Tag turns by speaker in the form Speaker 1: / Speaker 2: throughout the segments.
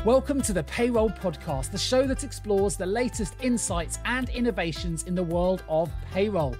Speaker 1: Welcome to the Payroll Podcast, the show that explores the latest insights and innovations in the world of payroll.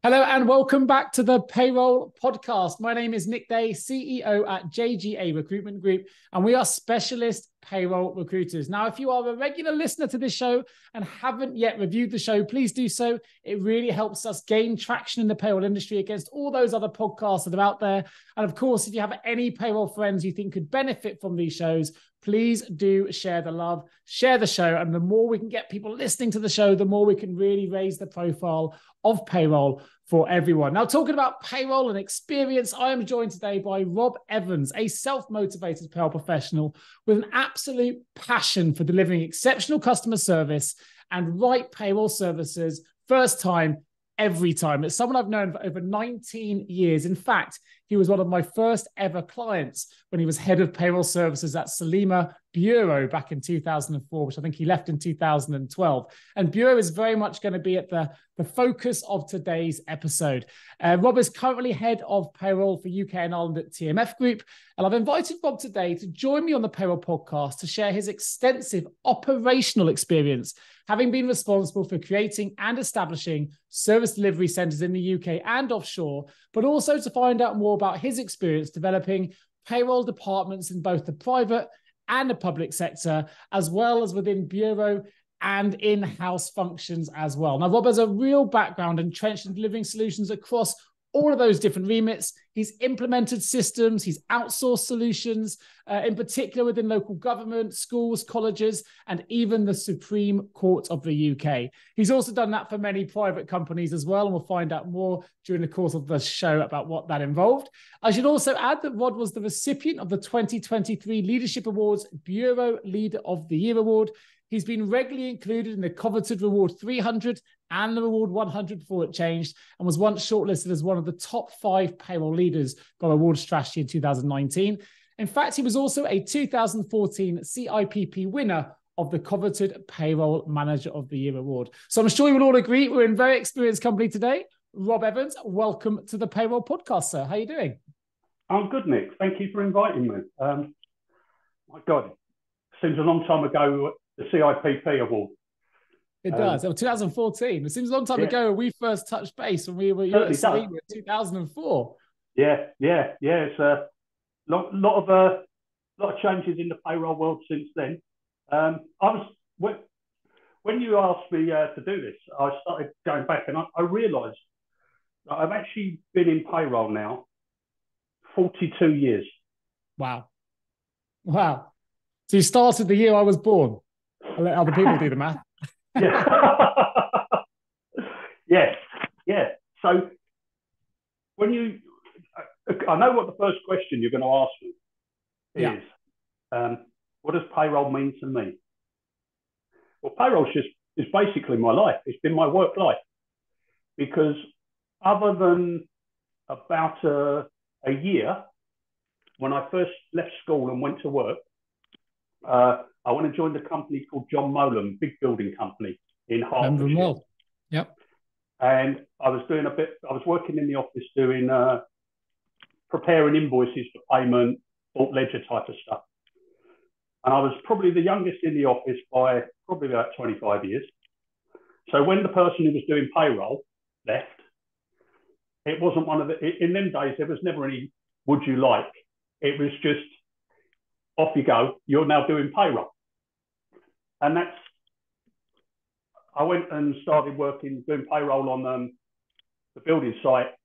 Speaker 1: Hello and welcome back to the Payroll Podcast. My name is Nick Day, CEO at JGA Recruitment Group, and we are specialist payroll recruiters. Now, if you are a regular listener to this show and haven't yet reviewed the show, please do so. It really helps us gain traction in the payroll industry against all those other podcasts that are out there. And of course, if you have any payroll friends you think could benefit from these shows, please do share the love, share the show. And the more we can get people listening to the show, the more we can really raise the profile of payroll for everyone. Now, talking about payroll and experience, I am joined today by Rob Evans, a self-motivated payroll professional with an absolute passion for delivering exceptional customer service and right payroll services first time, every time. It's someone I've known for over 19 years. In fact, he was one of my first ever clients when he was head of payroll services at Salima Bureau back in 2004, which I think he left in 2012. And Bureau is very much going to be at the focus of today's episode. Rob is currently head of payroll for UK and Ireland at TMF Group. And I've invited Rob today to join me on the Payroll Podcast to share his extensive operational experience, having been responsible for creating and establishing service delivery centers in the UK and offshore, but also to find out more about his experience developing payroll departments in both the private and the public sector, as well as within Bureau and in-house functions as well. Now, Rob has a real background entrenched in delivering solutions across all of those different remits. He's implemented systems, he's outsourced solutions, in particular within local government, schools, colleges, and even the Supreme Court of the UK. He's also done that for many private companies as well, and we'll find out more during the course of the show about what that involved. I should also add that Rod was the recipient of the 2023 Leadership Awards Bureau Leader of the Year Award. He's been regularly included in the coveted Reward 300 and the Reward 100 before it changed, and was once shortlisted as one of the top 5 payroll leaders by Award Strategy in 2019. In fact, he was also a 2014 CIPP winner of the coveted Payroll Manager of the Year Award. So I'm sure you will all agree we're in very experienced company today. Rob Evans, welcome to the Payroll Podcast, sir. How are you doing?
Speaker 2: I'm good, Nick. Thank you for inviting me. My God, seems a long time ago, the CIPP award.
Speaker 1: It does. 2014. It seems a long time ago when we first touched base when we were at Salima in 2004.
Speaker 2: Yeah. It's a lot of changes in the payroll world since then. When you asked me to do this, I started going back and I realised that I've actually been in payroll now 42 years.
Speaker 1: Wow. So you started the year I was born. I'll let other people do the math.
Speaker 2: Yeah. So I know what the first question you're going to ask me is. What does payroll mean to me? Well, payroll is basically my life. It's been my work life, because other than about a year, when I first left school and went to work, I went and joined a company called John Molan, big building company in Hertfordshire.
Speaker 1: Yep.
Speaker 2: And I was working in the office doing preparing invoices for payment, vault ledger type of stuff. And I was probably the youngest in the office by probably about 25 years. So when the person who was doing payroll left, it wasn't in them days, there was never any would you like. It was just, off you go, you're now doing payroll. And I went and started doing payroll on the building sites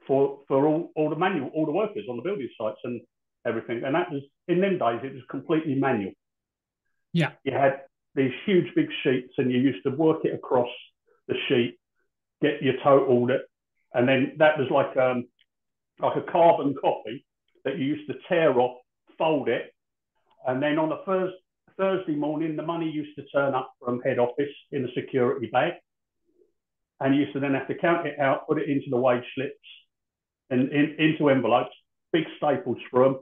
Speaker 2: for all the workers on the building sites and everything. And that was, in them days, it was completely manual.
Speaker 1: Yeah.
Speaker 2: You had these huge big sheets and you used to work it across the sheet, get your total, and then that was like a carbon copy that you used to tear off, fold it, and then on a Thursday morning, the money used to turn up from head office in a security bag, and you used to then have to count it out, put it into the wage slips and into envelopes, big staples for them,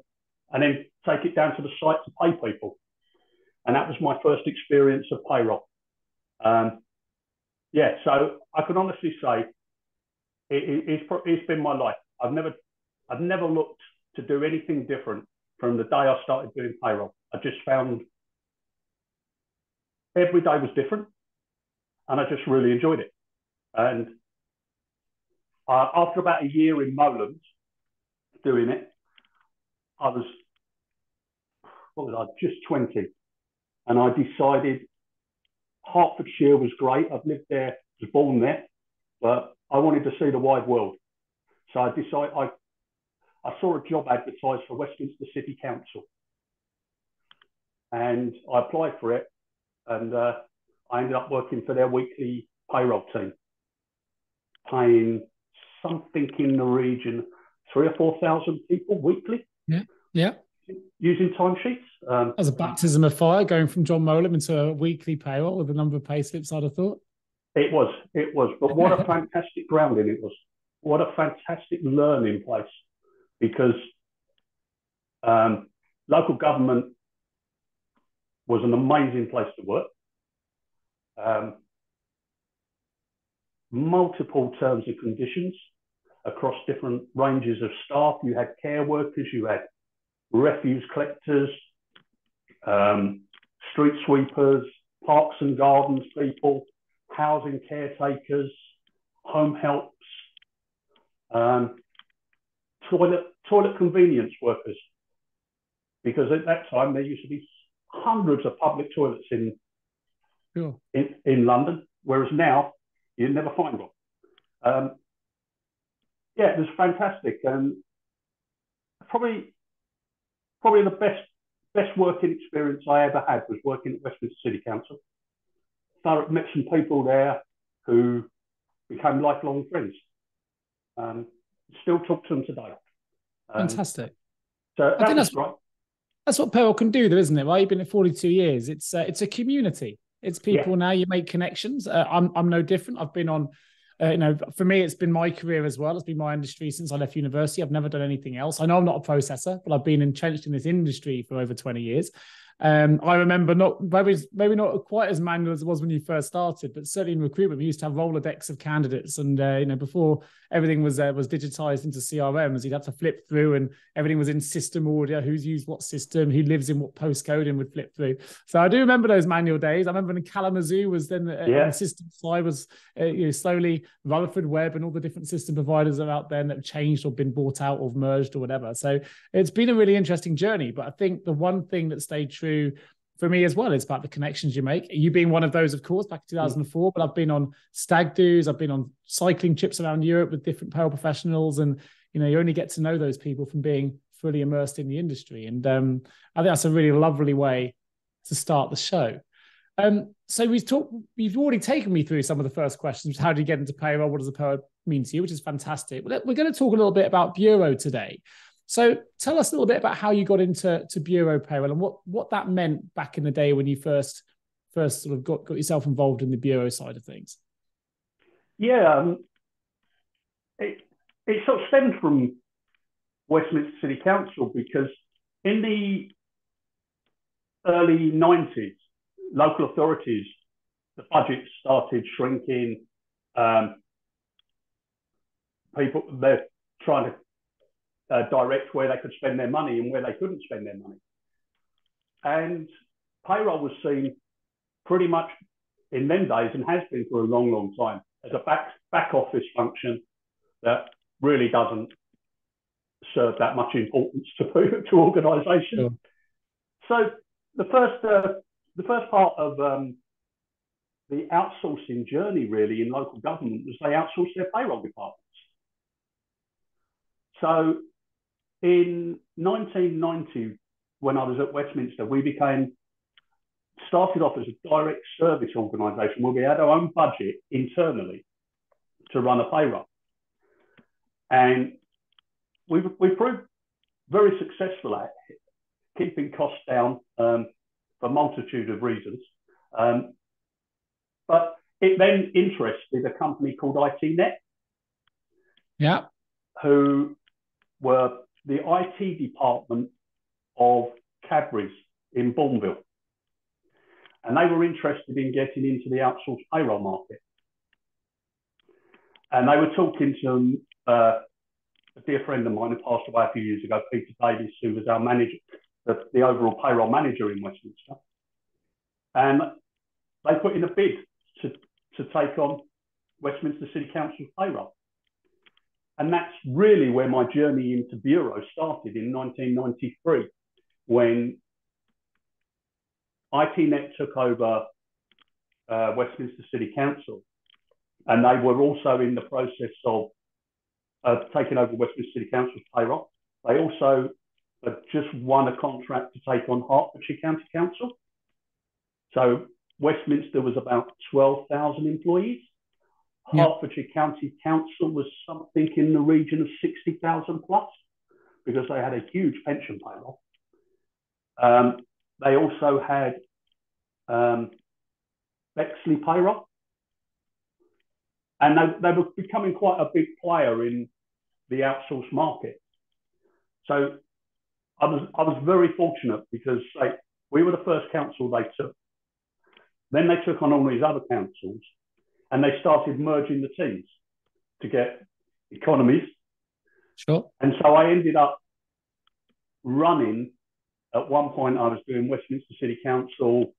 Speaker 2: and then take it down to the site to pay people. And that was my first experience of payroll. So I can honestly say it's been my life. I've never looked to do anything different from the day I started doing payroll. I just found every day was different, and I just really enjoyed it. And after about a year in Moland doing it, I was, just 20. And I decided Hertfordshire was great. I've lived there, was born there, but I wanted to see the wide world. So I decided, I saw a job advertised for Westminster City Council. And I applied for it, and I ended up working for their weekly payroll team, paying something in the region 3,000 or 4,000 people weekly.
Speaker 1: Yeah.
Speaker 2: Using timesheets.
Speaker 1: As a baptism of fire, going from John Molam into a weekly payroll with a number of pay slips, I'd have thought.
Speaker 2: It was. But what a fantastic grounding it was. What a fantastic learning place. Because local government was an amazing place to work. Multiple terms and conditions across different ranges of staff. You had care workers, you had refuse collectors, street sweepers, parks and gardens people, housing caretakers, home helps, toilet convenience workers. Because at that time, there used to be hundreds of public toilets in London, whereas now you never find one. It was fantastic, and probably the best working experience I ever had was working at Westminster City Council. So I met some people there who became lifelong friends. Still talk to them today.
Speaker 1: Fantastic.
Speaker 2: So
Speaker 1: I think
Speaker 2: was great.
Speaker 1: That's what payroll can do, though, isn't it? Right? You've been at 42 years. It's a community. It's people now. You make connections. I'm no different. I've been on. For me, it's been my career as well. It's been my industry since I left university. I've never done anything else. I know I'm not a processor, but I've been entrenched in this industry for over 20 years. I remember maybe not quite as manual as it was when you first started, but certainly in recruitment, we used to have Rolodex of candidates. And, before everything was digitized into CRMs, you'd have to flip through and everything was in system order, who's used what system, who lives in what postcode, and would flip through. So I do remember those manual days. I remember when Kalamazoo was then on the system side was slowly Rutherford Webb and all the different system providers are out there that have changed or been bought out or merged or whatever. So it's been a really interesting journey. But I think the one thing that stayed true for me as well is about the connections you make. You being one of those, of course, back in 2004, but I've been on stag do's, I've been on cycling trips around Europe with different payroll professionals, and you only get to know those people from being fully immersed in the industry. And I think that's a really lovely way to start the show. So you've already taken me through some of the first questions. How do you get into payroll? What does the payroll mean to you? Which is fantastic. We're going to talk a little bit about Bureau today. So tell us a little bit about how you got into Bureau payroll and what that meant back in the day when you first sort of got yourself involved in the Bureau side of things.
Speaker 2: Yeah, it sort of stemmed from Westminster City Council, because in the early 90s, local authorities, the budget started shrinking. People, they're trying to direct where they could spend their money and where they couldn't spend their money. And payroll was seen pretty much in them days, and has been for a long, long time, as a back office function that really doesn't serve that much importance to organisations. Sure. So the first part of the outsourcing journey really in local government was they outsourced their payroll departments. So in 1990, when I was at Westminster, we started off as a direct service organisation where we had our own budget internally to run a payroll. And we proved very successful at it, keeping costs down for a multitude of reasons. But it then interested a company called ITnet, who were the IT department of Cadbury's in Bourneville. And they were interested in getting into the outsourced payroll market. And they were talking to a dear friend of mine who passed away a few years ago, Peter Davies, who was our manager, the overall payroll manager in Westminster. And they put in a bid to take on Westminster City Council's payroll. And that's really where my journey into bureau started in 1993, when ITnet took over Westminster City Council, and they were also in the process of taking over Westminster City Council's payroll. They also had just won a contract to take on Hertfordshire County Council. So Westminster was about 12,000 employees. Yeah. Hertfordshire County Council was something in the region of 60,000 plus, because they had a huge pension payroll. They also had Bexley payroll, and they were becoming quite a big player in the outsourced market. So I was very fortunate, because we were the first council they took. Then they took on all these other councils, and they started merging the teams to get economies.
Speaker 1: Sure.
Speaker 2: And so I ended up running, at one point I was doing Westminster City Council,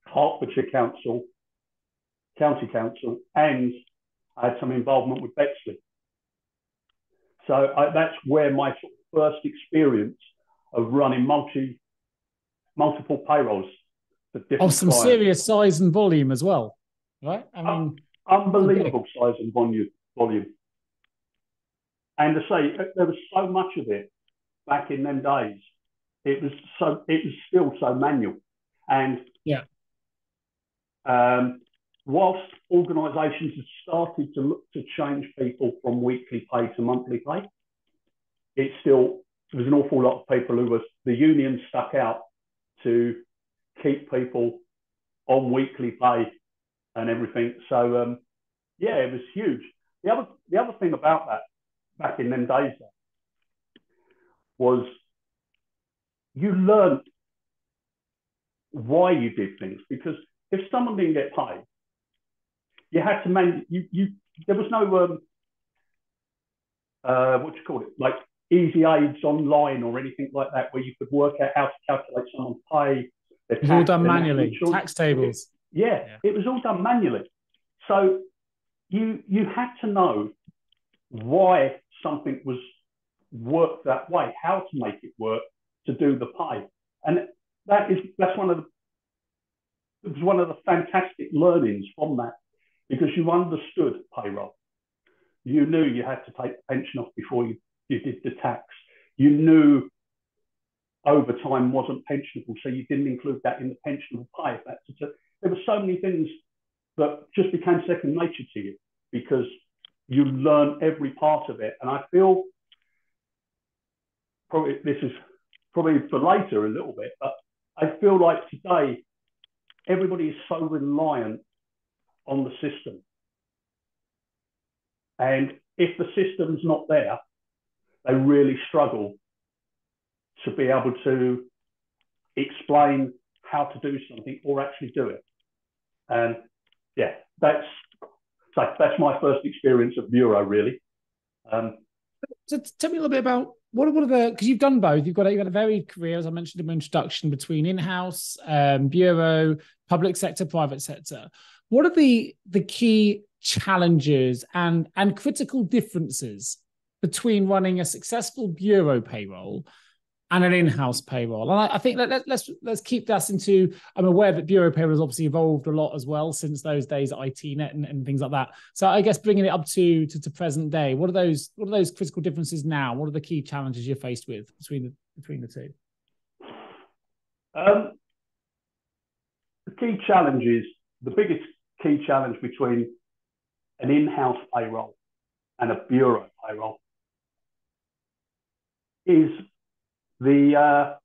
Speaker 2: Hertfordshire Council, County Council, and I had some involvement with Bexley. So that's where my sort of first experience of running multiple payrolls for different
Speaker 1: some
Speaker 2: clients.
Speaker 1: Serious size and volume as well, right? I mean,
Speaker 2: unbelievable size and volume. And to say, there was so much of it back in them days. It was still so manual. And
Speaker 1: yeah.
Speaker 2: Whilst organisations have started to look to change people from weekly pay to monthly pay, there was an awful lot of people who the union stuck out to keep people on weekly pay and everything. So it was huge. The other thing about that back in them days was you learned why you did things, because if someone didn't get paid, you had to there was no like easy aids online or anything like that, where you could work out how to calculate someone's pay.
Speaker 1: It was all done manually, tax tables.
Speaker 2: It was all done manually. So you had to know why something was worked that way, how to make it work to do the pay. And that's one of the fantastic learnings from that, because you understood payroll. You knew you had to take the pension off before you did the tax. You knew overtime wasn't pensionable, so you didn't include that in the pensionable pay. There were so many things that just became second nature to you, because you learn every part of it. And I feel, this is probably for later a little bit, but I feel like today everybody is so reliant on the system. And if the system's not there, they really struggle to be able to explain how to do something or actually do it. And that's my first experience of bureau, really.
Speaker 1: So tell me a little bit about what are the, because you've done both. You've got a varied career, as I mentioned in my introduction, between in-house, bureau, public sector, private sector. What are the key challenges and critical differences between running a successful bureau payroll and an in-house payroll? And I think that let's keep that into, I'm aware that bureau payroll has obviously evolved a lot as well since those days at ITnet and things like that. So I guess bringing it up to present day, what are those critical differences now? What are the key challenges you're faced with between the two?
Speaker 2: The key challenges, the biggest key challenge between an in-house payroll and a bureau payroll is the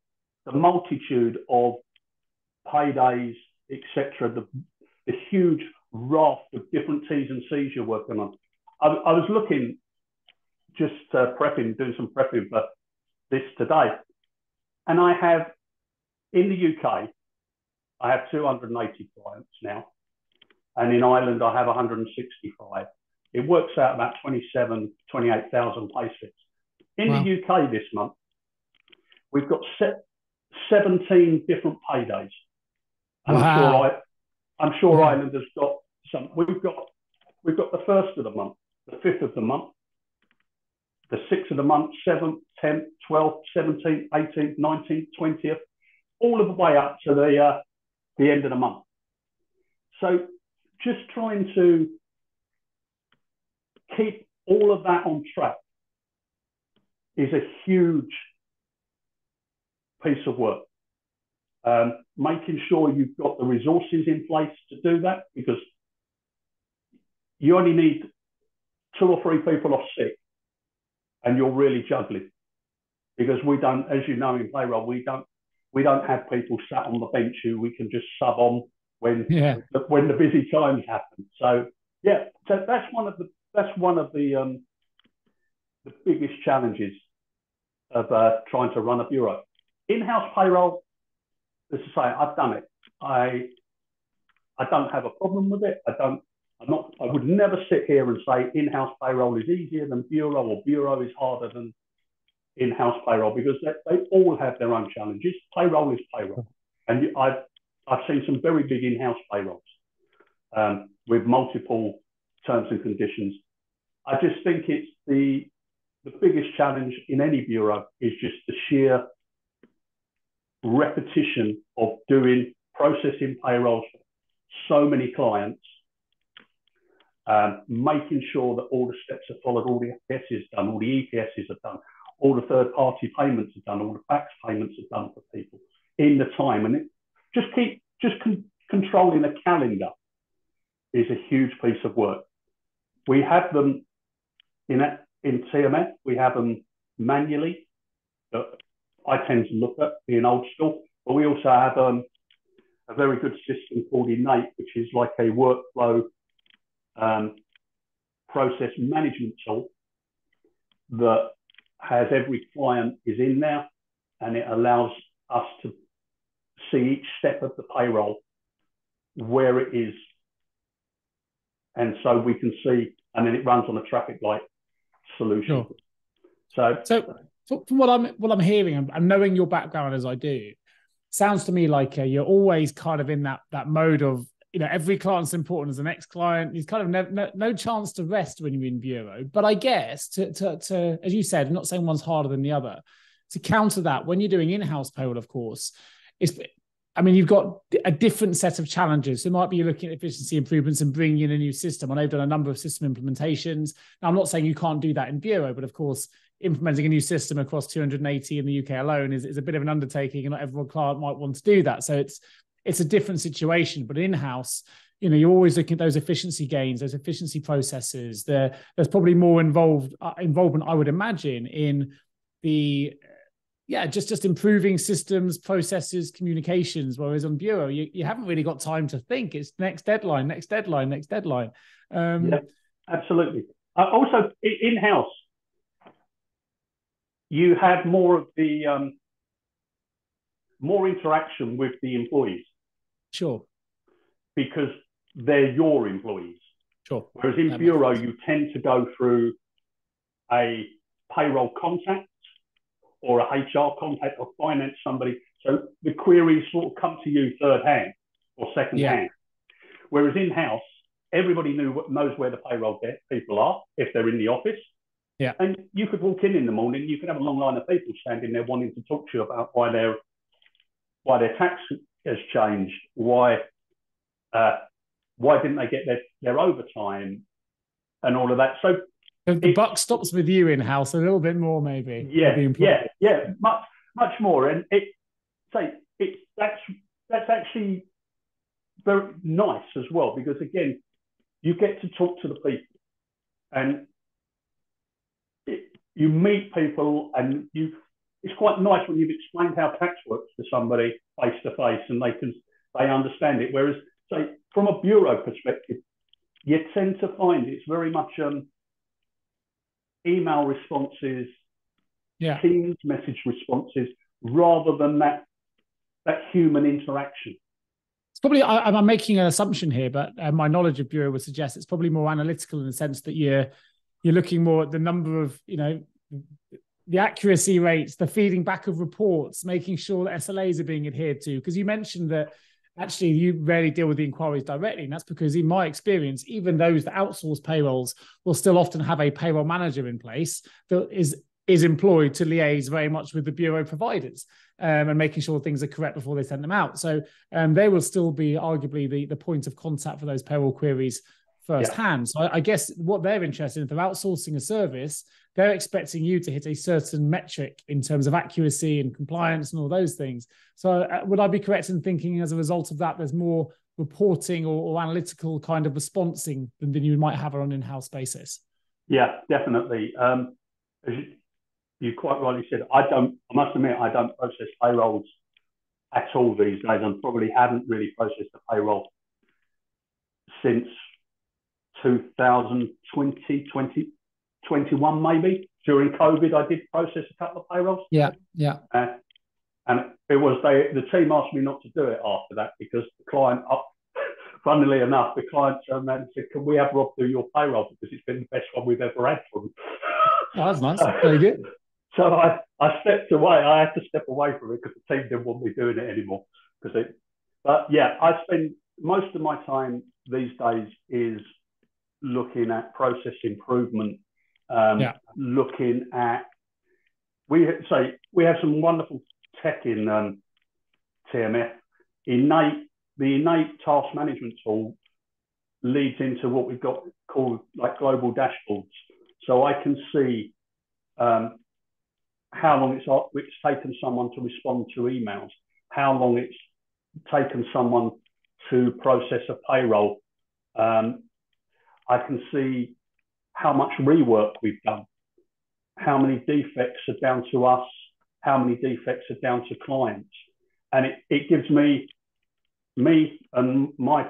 Speaker 2: multitude of paydays, etc., the huge raft of different T's and C's you're working on. I was looking, just doing some prepping for this today, and I have, in the UK, I have 280 clients now, and in Ireland I have 165. It works out about 28,000 payslips. In
Speaker 1: Wow.
Speaker 2: the UK this month, we've got 17 different paydays. And
Speaker 1: Wow.
Speaker 2: I'm sure
Speaker 1: Yeah.
Speaker 2: Ireland has got some. We've got the 1st of the month, the 5th of the month, the 6th of the month, 7th, 10th, 12th, 17th, 18th, 19th, 20th, all of the way up to the end of the month. So just trying to keep all of that on track is a huge piece of work. Making sure you've got the resources in place to do that, because you only need 2 or 3 people off sick and you're really juggling, because we don't, as you know, in payroll, we don't have people sat on the bench who we can just sub on when the busy times happen. So yeah, so that's one of the biggest challenges of trying to run a bureau. In-house payroll, as I say, I've done it. I don't have a problem with it. I would never sit here and say in-house payroll is easier than bureau, or bureau is harder than in-house payroll, because they all have their own challenges. Payroll is payroll. And I've seen some very big in-house payrolls with multiple terms and conditions. I just think it's the biggest challenge in any bureau is just the sheer repetition of processing payrolls for so many clients, making sure that all the steps are followed, all the FPSs done, all the EPSs are done, all the third-party payments are done, all the fax payments are done for people in the time, and controlling a calendar is a huge piece of work. We have them in TMF. We have them manually. I tend to look at being old school, but we also have a very good system called Innate, which is like a workflow process management tool that has every client is in there, and it allows us to see each step of the payroll, where it is. And so we can see, and then it runs on a traffic light solution.
Speaker 1: Sure. So from what I'm hearing and knowing your background as I do, sounds to me like you're always kind of in that mode of, every client's important as the next client. There's kind of no chance to rest when you're in bureau. But I guess to as you said, I'm not saying one's harder than the other. To counter that, when you're doing in-house payroll, of course, you've got a different set of challenges. So it might be you're looking at efficiency improvements and bringing in a new system. I know I've done a number of system implementations. Now, I'm not saying you can't do that in bureau, but of course, implementing a new system across 280 in the UK alone is a bit of an undertaking, and not every client might want to do that. So it's a different situation. But in-house, you're always looking at those efficiency gains, those efficiency processes. There's probably more involvement, I would imagine, in the just improving systems, processes, communications. Whereas on bureau, you haven't really got time to think. It's next deadline.
Speaker 2: Yeah, absolutely. Also, in-house, you have more of the more interaction with the employees.
Speaker 1: Sure.
Speaker 2: Because they're your employees.
Speaker 1: Sure.
Speaker 2: Whereas in bureau, you tend to go through a payroll contact or a HR contact or finance somebody. So the queries sort of come to you third hand or second hand. Whereas in-house, everybody knows where the payroll people are if they're in the office.
Speaker 1: Yeah.
Speaker 2: And you could walk in the morning, you could have a long line of people standing there wanting to talk to you about why their tax has changed, why didn't they get their overtime and all of that. So
Speaker 1: the buck stops with you in-house a little bit more, maybe.
Speaker 2: Yeah, much more. And that's actually very nice as well, because again, you get to talk to the people, and you meet people, and it's quite nice when you've explained how tax works to somebody face to face, and they understand it. Whereas, say, from a bureau perspective, you tend to find it's very much email responses, Teams message responses, rather than that human interaction.
Speaker 1: It's probably, I'm making an assumption here, but my knowledge of bureau would suggest it's probably more analytical in the sense that you're looking more at the number of, the accuracy rates, the feeding back of reports, making sure that SLAs are being adhered to. Because you mentioned that actually you rarely deal with the inquiries directly. And that's because in my experience, even those that outsource payrolls will still often have a payroll manager in place that is employed to liaise very much with the bureau providers and making sure things are correct before they send them out. So they will still be arguably the point of contact for those payroll queries firsthand. So I guess what they're interested in, if they're outsourcing a service, they're expecting you to hit a certain metric in terms of accuracy and compliance and all those things. So would I be correct in thinking as a result of that, there's more reporting or analytical kind of responsing than you might have on an in-house basis?
Speaker 2: Yeah, definitely. As you quite rightly said, I must admit, I don't process payrolls at all these days, and probably haven't really processed a payroll since 2020, 2021 maybe. During COVID, I did process a couple of payrolls.
Speaker 1: Yeah.
Speaker 2: And it was the team asked me not to do it after that because the client, funnily enough, the client turned around and said, "Can we have Rob do your payroll because it's been the best one we've ever had from him."
Speaker 1: Oh, that's nice. Very good.
Speaker 2: So I stepped away. I had to step away from it because the team didn't want me doing it anymore. But yeah, I spend most of my time these days is looking at process improvement, looking at, we have some wonderful tech in TMF. The innate task management tool leads into what we've got called like global dashboards. So I can see how long it's taken someone to respond to emails, how long it's taken someone to process a payroll. I can see how much rework we've done, how many defects are down to us, how many defects are down to clients. And it gives me and my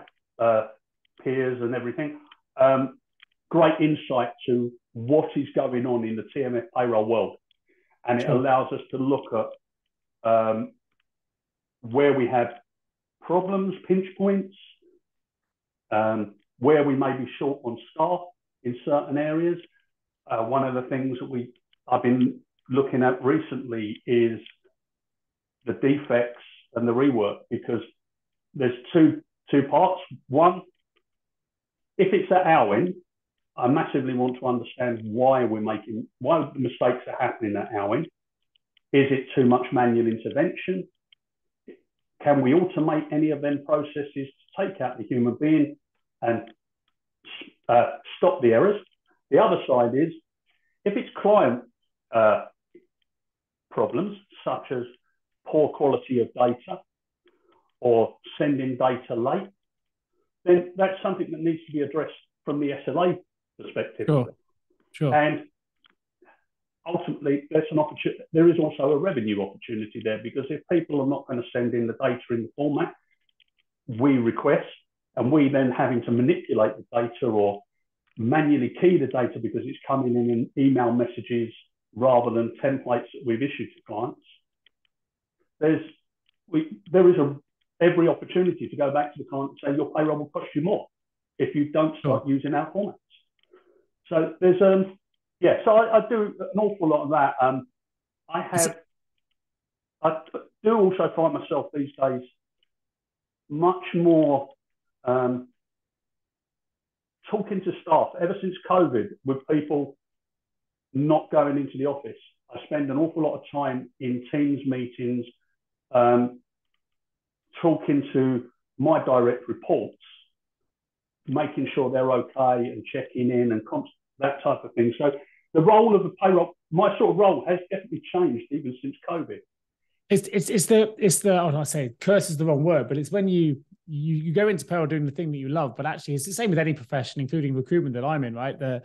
Speaker 2: peers and everything, great insight to what is going on in the TMF payroll world. And it allows us to look at where we have problems, pinch points, where we may be short on staff in certain areas. One of the things that I've been looking at recently is the defects and the rework, because there's two parts. One, if it's at our end, I massively want to understand why the mistakes are happening at our end. Is it too much manual intervention? Can we automate any of them processes to take out the human being and stop the errors? The other side is, if it's client problems, such as poor quality of data or sending data late, then that's something that needs to be addressed from the SLA perspective.
Speaker 1: Sure.
Speaker 2: And ultimately, there is also a revenue opportunity there, because if people are not going to send in the data in the format we request, and we then having to manipulate the data or manually key the data because it's coming in email messages rather than templates that we've issued to clients, there is every opportunity to go back to the client and say your payroll will cost you more if you don't start using our formats. So there's so I do an awful lot of that. I do also find myself these days much more talking to staff ever since COVID, with people not going into the office. I spend an awful lot of time in Teams meetings, talking to my direct reports, making sure they're okay and checking in and that type of thing. So the role of the payroll, my sort of role, has definitely changed even since COVID.
Speaker 1: It's the I don't say curse is the wrong word, but it's when you go into payroll doing the thing that you love, but actually it's the same with any profession, including recruitment that I'm in, right? The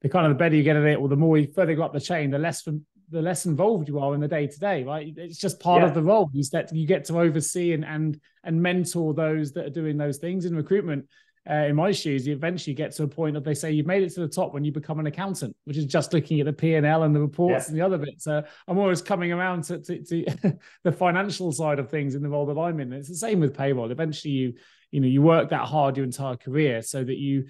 Speaker 1: kind of the better you get at it, or the more you further go up the chain, the less involved you are in the day-to-day, right? It's just part of the role. You get to oversee and mentor those that are doing those things in recruitment. In my shoes, you eventually get to a point of, they say, you've made it to the top when you become an accountant, which is just looking at the P&L and the reports and the other bits. I'm always coming around to the financial side of things in the role that I'm in. It's the same with payroll. Eventually, you work that hard your entire career so that you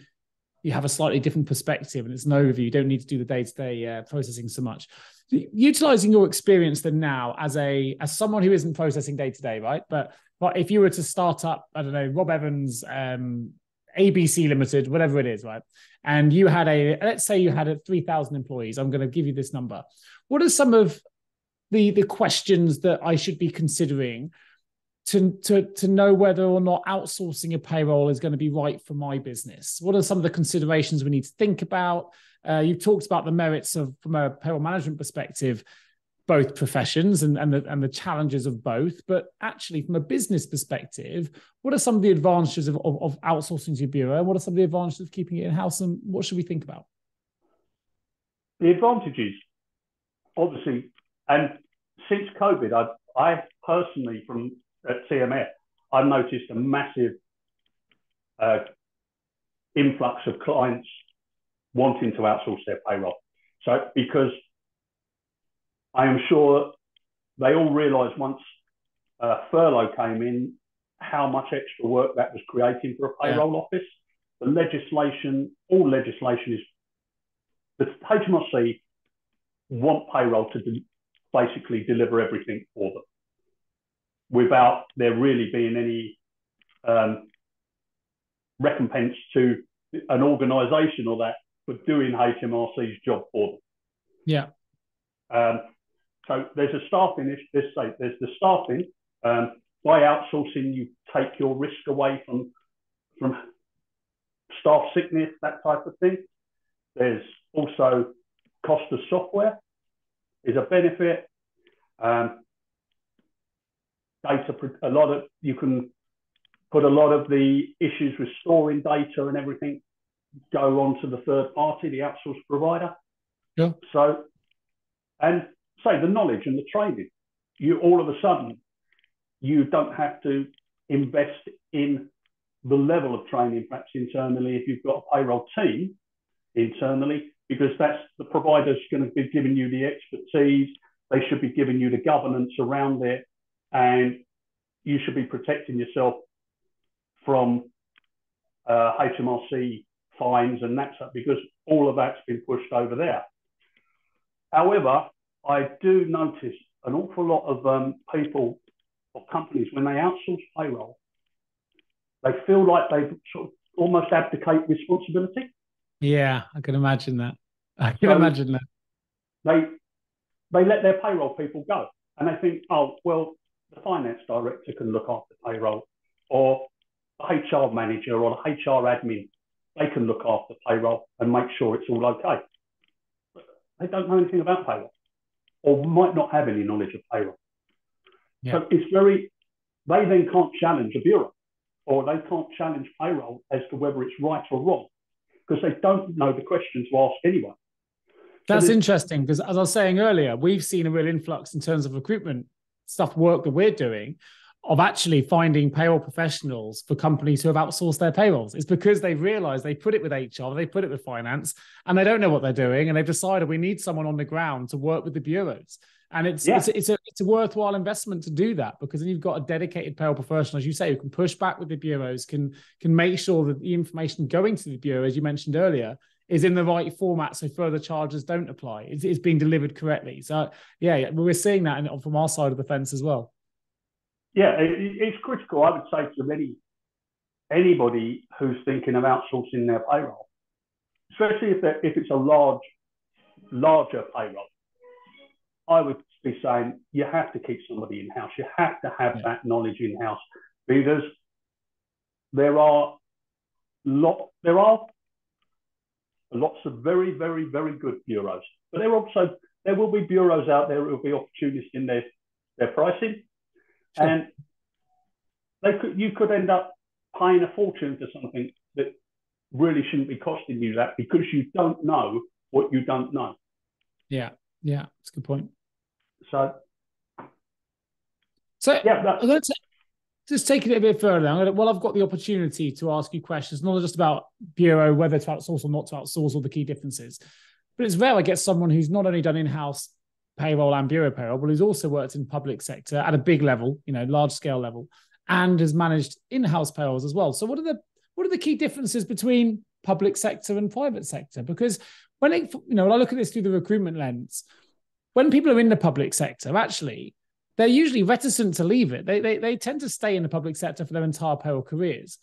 Speaker 1: you have a slightly different perspective and it's an overview. You don't need to do the day-to-day processing so much. Utilizing your experience then now as someone who isn't processing day-to-day, right? But if you were to start up, I don't know, Rob Evans, ABC Limited, whatever it is, right? And you had let's say you had 3,000 employees. I'm going to give you this number. What are some of the questions that I should be considering to know whether or not outsourcing a payroll is going to be right for my business? What are some of the considerations we need to think about? You've talked about the merits from a payroll management perspective, both professions and the challenges of both. But actually, from a business perspective, what are some of the advantages of outsourcing to your bureau? What are some of the advantages of keeping it in-house? And what should we think about?
Speaker 2: The advantages, obviously, and since COVID, I personally, at TMF, I've noticed a massive influx of clients wanting to outsource their payroll. So because I am sure they all realised once furlough came in how much extra work that was creating for a payroll office. The legislation, all legislation is, the HMRC want payroll to basically deliver everything for them without there really being any recompense to an organisation or that for doing HMRC's job for them.
Speaker 1: Yeah.
Speaker 2: So there's a staffing, there's the staffing. By outsourcing, you take your risk away from staff sickness, that type of thing. There's also cost of software is a benefit. You can put a lot of the issues with storing data and everything go on to the third party, the outsourced provider.
Speaker 1: Yeah.
Speaker 2: So, and say the knowledge and the training, you all of a sudden, you don't have to invest in the level of training perhaps internally if you've got a payroll team internally, because that's the provider's going to be giving you the expertise. They should be giving you the governance around it, and you should be protecting yourself from HMRC fines and that's because all of that's been pushed over there. However, I do notice an awful lot of people or companies, when they outsource payroll, they feel like they sort of almost abdicate responsibility.
Speaker 1: Yeah, I can imagine that. I can imagine that.
Speaker 2: They let their payroll people go, and they think, oh, well, the finance director can look after payroll, or the HR manager or the HR admin, they can look after payroll and make sure it's all okay. But they don't know anything about payroll, or might not have any knowledge of payroll. Yeah. So they then can't challenge a bureau, or they can't challenge payroll as to whether it's right or wrong, because they don't know the questions to ask anyway.
Speaker 1: That's interesting, because as I was saying earlier, we've seen a real influx in terms of recruitment work that we're doing, of actually finding payroll professionals for companies who have outsourced their payrolls. It's because they've realized they put it with HR, they put it with finance, and they don't know what they're doing. And they've decided we need someone on the ground to work with the bureaus. And it's a worthwhile investment to do that, because then you've got a dedicated payroll professional, as you say, who can push back with the bureaus, can make sure that the information going to the bureau, as you mentioned earlier, is in the right format so further charges don't apply. It's being delivered correctly. So, yeah, we're seeing that from our side of the fence as well.
Speaker 2: Yeah, it's critical, I would say, to anybody who's thinking of outsourcing their payroll, especially if it's a larger payroll. I would be saying you have to keep somebody in-house. You have to have that knowledge in-house, because there are lots of very, very, very good bureaus. But there will be bureaus out there who will be opportunists in their pricing. Sure. And you could end up paying a fortune for something that really shouldn't be costing you that, because you don't know what you don't know.
Speaker 1: Yeah, that's a good point.
Speaker 2: So
Speaker 1: yeah, I'm going to just take it a bit further. I've got the opportunity to ask you questions, not just about bureau, whether to outsource or not to outsource, or the key differences. But it's rare I get someone who's not only done in-house payroll and bureau payroll, but who's also worked in public sector at a big level, large scale level, and has managed in-house payrolls as well. So what are the key differences between public sector and private sector? Because when when I look at this through the recruitment lens, when people are in the public sector, actually, they're usually reticent to leave it. They tend to stay in the public sector for their entire payroll careers.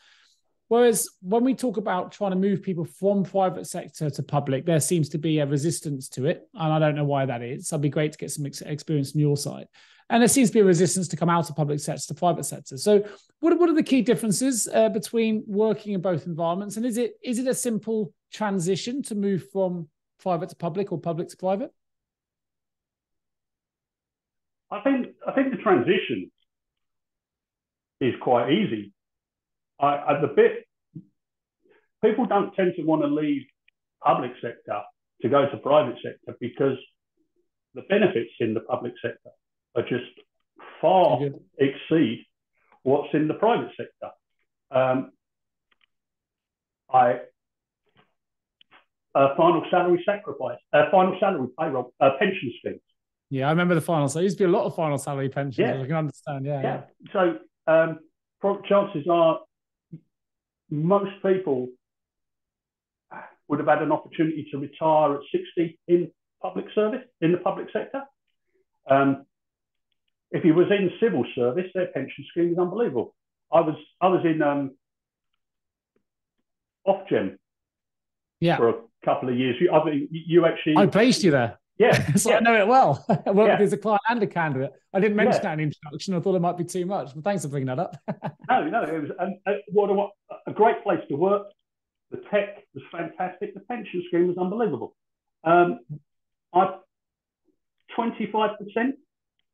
Speaker 1: Whereas when we talk about trying to move people from private sector to public, there seems to be a resistance to it. And I don't know why that is. So it'd be great to get some experience on your side. And there seems to be a resistance to come out of public sector to private sector. So what are the key differences between working in both environments? And is it a simple transition to move from private to public or public to private?
Speaker 2: I think the transition is quite easy. People don't tend to want to leave public sector to go to private sector because the benefits in the public sector are just far exceed what's in the private sector. Final salary sacrifice, final salary payroll, pension schemes.
Speaker 1: Yeah, I remember the final. So there used to be a lot of final salary pensions. Yeah. I can understand. Yeah.
Speaker 2: So chances are most people would have had an opportunity to retire at 60 in public service, in the public sector. If he was in civil service, their pension scheme is unbelievable. I was in Ofgem for a couple of years. You actually...
Speaker 1: I placed you there.
Speaker 2: Yeah.
Speaker 1: So I know it well. I worked with a client and a candidate. I didn't mention that in the introduction. I thought it might be too much, but thanks for bringing that up.
Speaker 2: No, it was a great place to work. The tech was fantastic. The pension scheme was unbelievable. 25%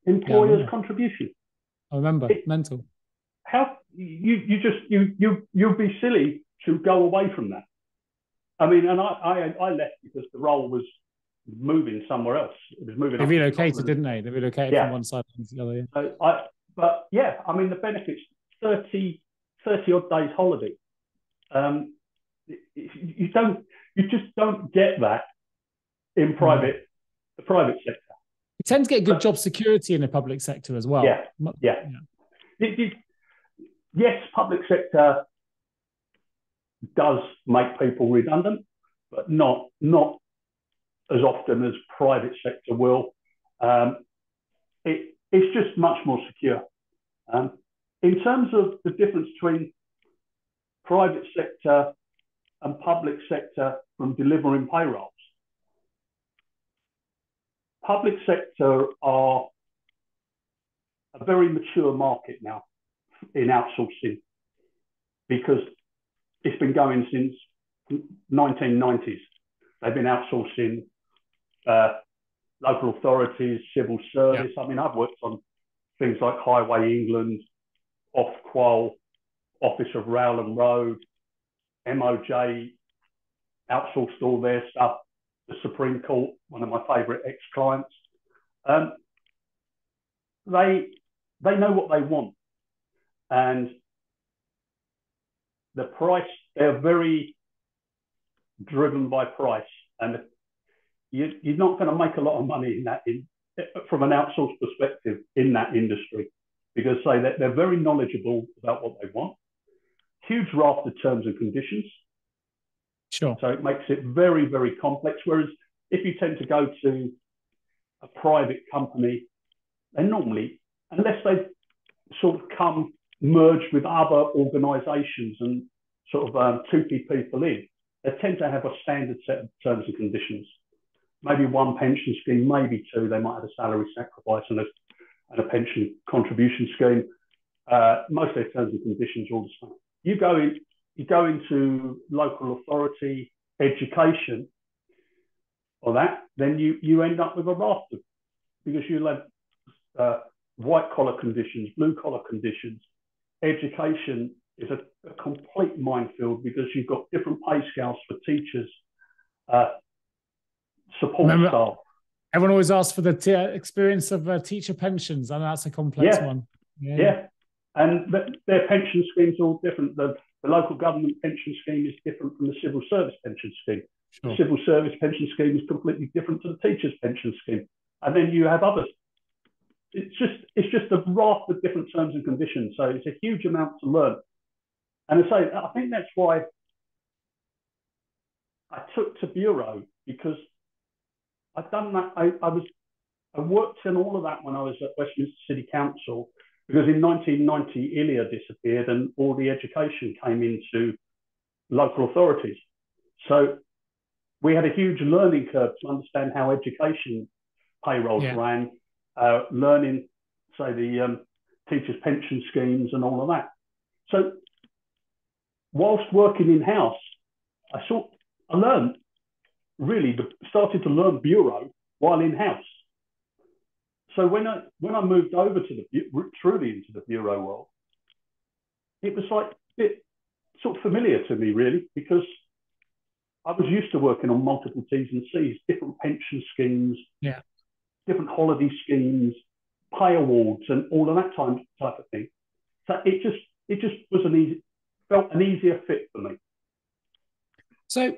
Speaker 2: employer's contribution.
Speaker 1: I remember. Mental.
Speaker 2: How you'd be silly to go away from that. I mean, and I left because the role was moving somewhere else. It was moving.
Speaker 1: They relocated, didn't they? They relocated from one side to the other.
Speaker 2: Yeah. I mean, the benefits: 30 odd days holiday. You just don't get that in the private sector.
Speaker 1: You tend to get good job security in the public sector as well.
Speaker 2: Yeah. Yes, public sector does make people redundant, but not as often as private sector will. It's just much more secure. In terms of the difference between private sector and public sector from delivering payrolls, public sector are a very mature market now in outsourcing because it's been going since 1990s. They've been outsourcing local authorities, civil service. I mean, I've worked on things like Highway England, Ofqual, Office of Rail and Road, MOJ, outsourced all their stuff. The Supreme Court, one of my favourite ex-clients. They know what they want. And the price, they're very driven by price. And you're not going to make a lot of money from an outsourced perspective in that industry because they're very knowledgeable about what they want. Huge raft of terms and conditions.
Speaker 1: Sure.
Speaker 2: So it makes it very, very complex. Whereas if you tend to go to a private company, they normally, unless they sort of merge with other organisations and sort of 2P people in, they tend to have a standard set of terms and conditions. Maybe one pension scheme, maybe two. They might have a salary sacrifice and a pension contribution scheme. Most of their terms and conditions are all the same. You go into local authority education or that, then you end up with a raft of, because you'll have white collar conditions, blue collar conditions. Education is a complete minefield because you've got different pay scales for teachers, support staff.
Speaker 1: Everyone always asks for the experience of teacher pensions. I know that's a complex one.
Speaker 2: Yeah. And their pension schemes are all different. The local government pension scheme is different from the civil service pension scheme. Sure. The civil service pension scheme is completely different to the teacher's pension scheme. And then you have others. It's just a raft of different terms and conditions. So it's a huge amount to learn. And I think that's why I took to bureau because I'd done that. I worked in all of that when I was at Westminster City Council, because in 1990 ILIA disappeared and all the education came into local authorities. So we had a huge learning curve to understand how education payrolls ran, learning, say, the teachers' pension schemes and all of that. So whilst working in-house, I learned, really started to learn bureau while in-house. So when I moved over to truly into the bureau world, it was like a bit sort of familiar to me, really, because I was used to working on multiple T's and C's, different pension schemes, different holiday schemes, pay awards, and all of that type of thing. So it just was felt an easier fit for me.
Speaker 1: So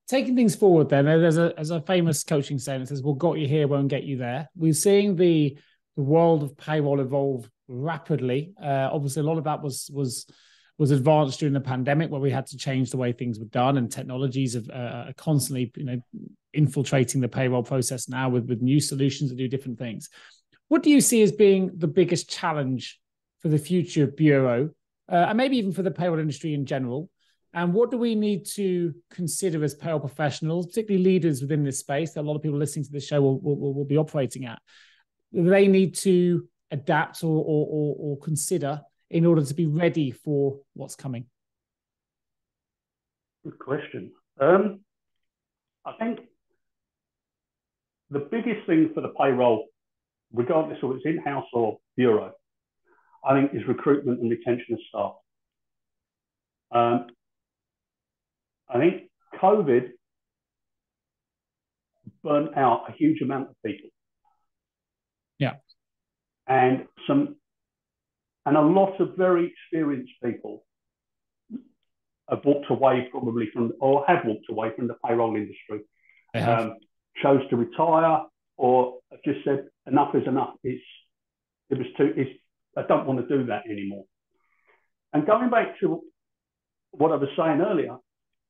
Speaker 1: taking things forward, then, there's a famous coaching saying that says, "What got you here won't get you there." We're seeing the world of payroll evolve rapidly. Obviously, a lot of that was advanced during the pandemic, where we had to change the way things were done, and technologies are constantly, infiltrating the payroll process now with new solutions that do different things. What do you see as being the biggest challenge for the future of bureau, and maybe even for the payroll industry in general? And what do we need to consider as payroll professionals, particularly leaders within this space that a lot of people listening to this show will be operating at? They need to adapt or consider in order to be ready for what's coming?
Speaker 2: Good question. I think the biggest thing for the payroll, regardless of it's in-house or bureau, I think is recruitment and retention of staff. I think COVID burnt out a huge amount of people.
Speaker 1: Yeah.
Speaker 2: And a lot of very experienced people have walked away have walked away from the payroll industry. Chose to retire, or just said, enough is enough. I don't want to do that anymore. And going back to what I was saying earlier,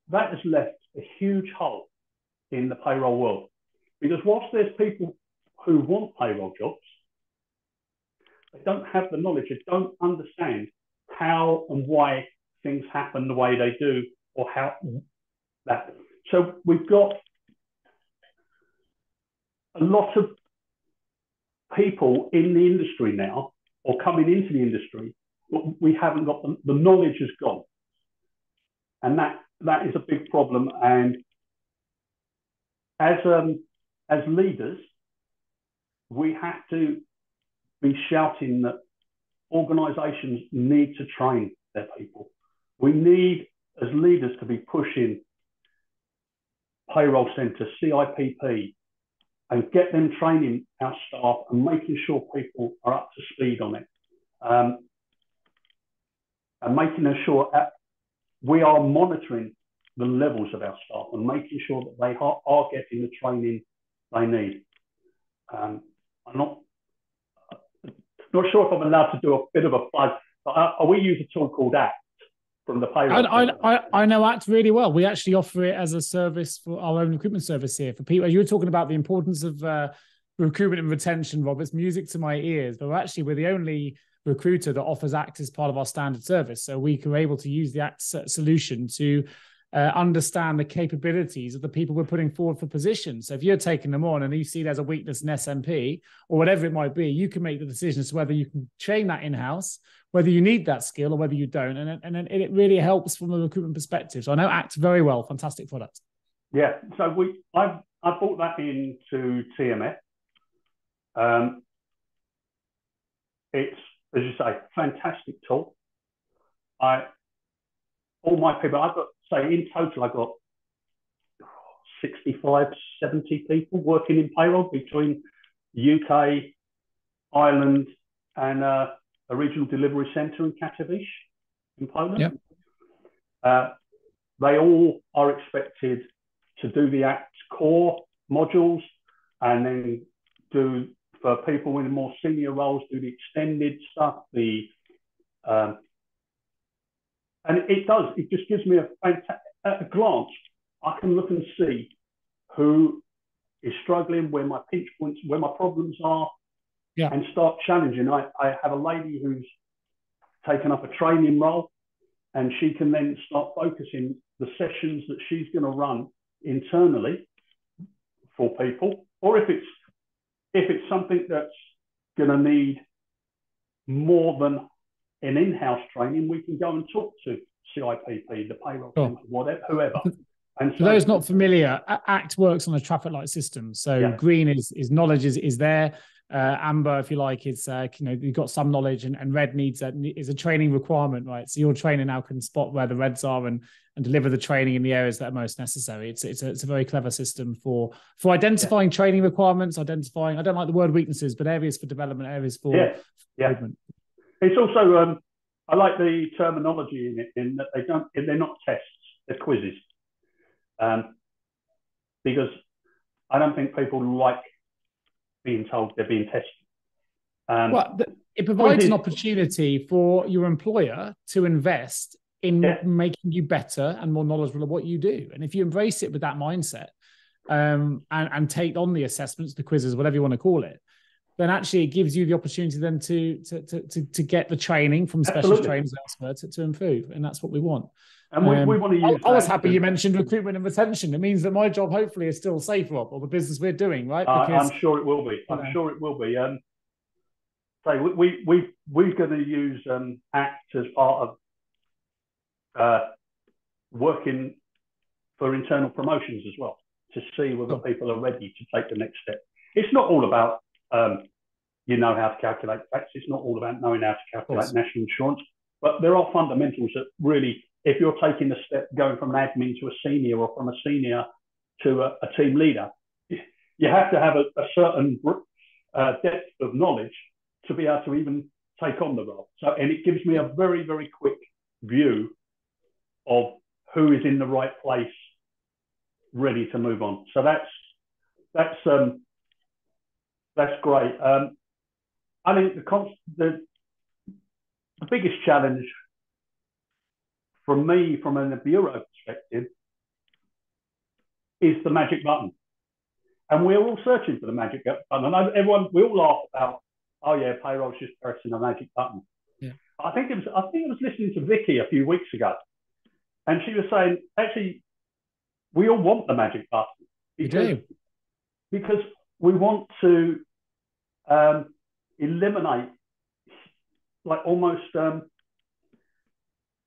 Speaker 2: that has left a huge hole in the payroll world. Because whilst there's people who want payroll jobs, they don't have the knowledge, they don't understand how and why things happen the way they do, or how that. So we've got a lot of people in the industry now, or coming into the industry, but we haven't got the knowledge has gone. And that is a big problem. And as leaders, we have to be shouting that organisations need to train their people. We need, as leaders, to be pushing payroll centre, CIPP, and get them training our staff and making sure people are up to speed on it. And making sure that we are monitoring the levels of our staff and making sure that they are getting the training they need. I'm not sure if I'm allowed to do a bit of a plug, but we use a tool called ACT from the payroll.
Speaker 1: I know ACT really well. We actually offer it as a service for our own recruitment service here for people. You were talking about the importance of recruitment and retention, Rob. It's music to my ears, but we're the only recruiter that offers ACT as part of our standard service. So we were able to use the ACT solution to understand the capabilities of the people we're putting forward for positions. So if you're taking them on and you see there's a weakness in SMP or whatever it might be, you can make the decision as to whether you can train that in-house, whether you need that skill or whether you don't. And it really helps from a recruitment perspective. So I know ACT very well. Fantastic product.
Speaker 2: Yeah. So I brought that into TMF. It's, as you say, fantastic tool. All my people, I've got, say, in total, I've got 65, 70 people working in payroll between UK, Ireland, and a regional delivery centre in Katowice in Poland. Yep. They all are expected to do the ACT core modules, and then do, for people in more senior roles, do the extended stuff, and it just gives me a glance. I can look and see who is struggling, where my pinch points, where my problems are, and start challenging. I have a lady who's taken up a training role, and she can then start focusing the sessions that she's going to run internally for people. Or if it's something that's going to need more than an in-house training, we can go and talk to CIPP, the payroll center, whatever, whoever. And
Speaker 1: for those not familiar, ACT works on a traffic light system. So green is knowledge is there. Amber, if you like, is you've got some knowledge, and red is a training requirement, right? So your trainer now can spot where the reds are and deliver the training in the areas that are most necessary. It's a very clever system for identifying training requirements, identifying, I don't like the word weaknesses, but areas for development, areas for improvement.
Speaker 2: It's also I like the terminology in it, in that they're not tests, they're quizzes. Because I don't think people like being told they're being tested.
Speaker 1: It provides an opportunity for your employer to invest in making you better and more knowledgeable of what you do. And if you embrace it with that mindset, and take on the assessments, the quizzes, whatever you want to call it, then actually it gives you the opportunity then to get the training from specialist trainers elsewhere to improve. And that's what we want.
Speaker 2: And we want to use
Speaker 1: I was happy you mentioned recruitment and retention. It means that my job hopefully is still safe, Rob, or the business we're doing, right? Because,
Speaker 2: I'm sure it will be. I'm sure it will be. So we're going to use ACT as part of working for internal promotions as well, to see whether people are ready to take the next step. It's not all about how to calculate tax. It's not all about knowing how to calculate national insurance. But there are fundamentals that really, if you're taking a step going from an admin to a senior, or from a senior to a team leader, you have to have a certain depth of knowledge to be able to even take on the role. So, and it gives me a very, very quick view of who is in the right place, ready to move on. So that's great. I think the biggest challenge from me, from a bureau perspective, is the magic button. And we're all searching for the magic button. And we all laugh about, oh yeah, payroll's just pressing a magic button.
Speaker 1: Yeah.
Speaker 2: I think I was listening to Vicky a few weeks ago, and she was saying, actually, we all want the magic button because we want to eliminate, like, almost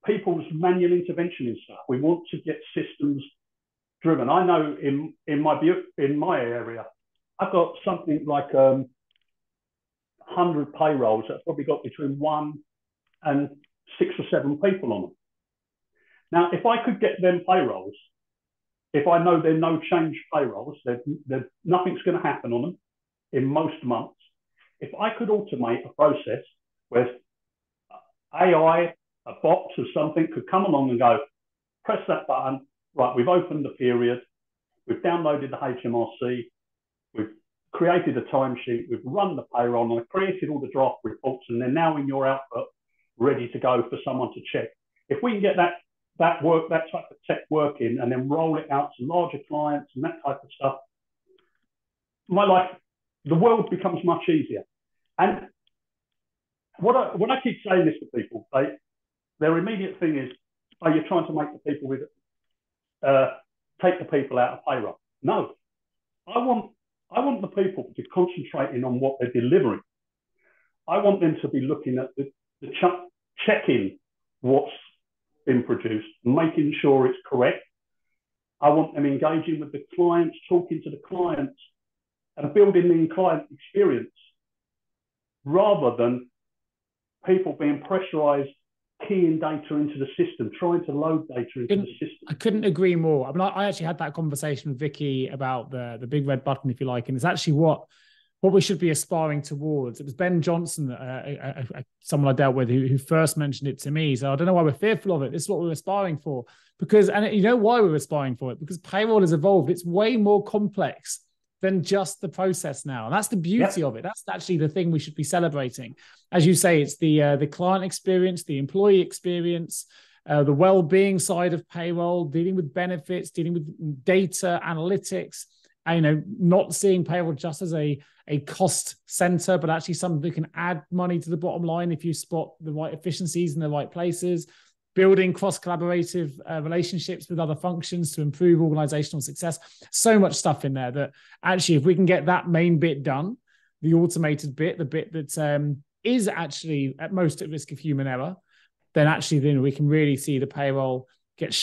Speaker 2: people's manual intervention in stuff. We want to get systems driven. I know in my area, I've got something like 100 payrolls that's probably got between 1 and 6 or 7 people on them. Now, if I could get them payrolls, if I know they're no change payrolls, nothing's going to happen on them in most months. If I could automate a process where AI, a bot or something could come along and go, press that button, right, we've opened the period, we've downloaded the HMRC, we've created a timesheet, we've run the payroll, and I've created all the draft reports, and they're now in your output, ready to go for someone to check. If we can get that type of tech working, and then roll it out to larger clients and that type of stuff, the world becomes much easier. And when I keep saying this to people, their immediate thing is, oh, you're trying to make the people take the people out of payroll. No, I want the people to concentrate on what they're delivering. I want them to be looking at checking what's been produced, making sure it's correct. I want them engaging with the clients, talking to the clients, and building the client experience, rather than people being pressurized, keying data into the system, trying to load data into the system.
Speaker 1: I couldn't agree more. I mean, I actually had that conversation with Vicky about the big red button, if you like, and it's actually what we should be aspiring towards. It was Ben Johnson, someone I dealt with, who first mentioned it to me. So I don't know why we're fearful of it. This is what we're aspiring for. And you know why we're aspiring for it? Because payroll has evolved. It's way more complex than just the process now. And that's the beauty of it. That's actually the thing we should be celebrating. As you say, it's the client experience, the employee experience, the well-being side of payroll, dealing with benefits, dealing with data analytics, and, not seeing payroll just as a cost center, but actually something that can add money to the bottom line if you spot the right efficiencies in the right places, building cross-collaborative relationships with other functions to improve organizational success. So much stuff in there that actually, if we can get that main bit done, the automated bit, the bit that is actually at most at risk of human error, then actually then we can really see the payroll get,